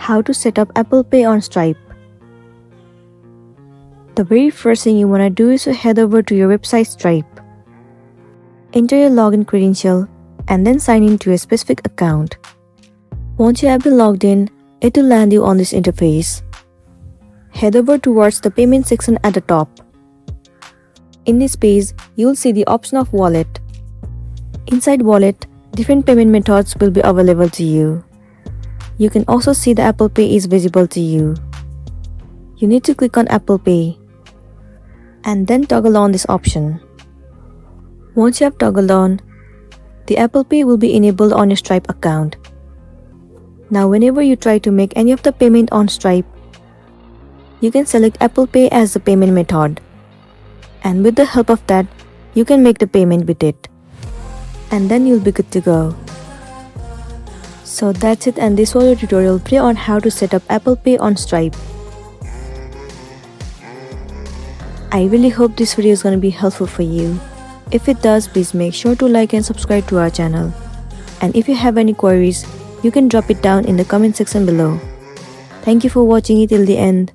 How to set up Apple Pay on Stripe. The very first thing you want to do is to head over to your website Stripe. Enter your login credential and then sign in to a specific account. Once you have been logged in, it will land you on this interface. Head over towards the payment section at the top. In this page, you will see the option of wallet. Inside wallet, different payment methods will be available to you. You can also see the Apple Pay is visible to you. You need to click on Apple Pay and then toggle on this option. Once you have toggled on, the Apple Pay will be enabled on your Stripe account. Now whenever you try to make any of the payment on Stripe, you can select Apple Pay as the payment method. And with the help of that, you can make the payment with it. And then you'll be good to go. So that's it, and this was a tutorial video on how to set up Apple Pay on Stripe. I really hope this video is going to be helpful for you. If it does, please make sure to like and subscribe to our channel. And if you have any queries, you can drop it down in the comment section below. Thank you for watching it till the end.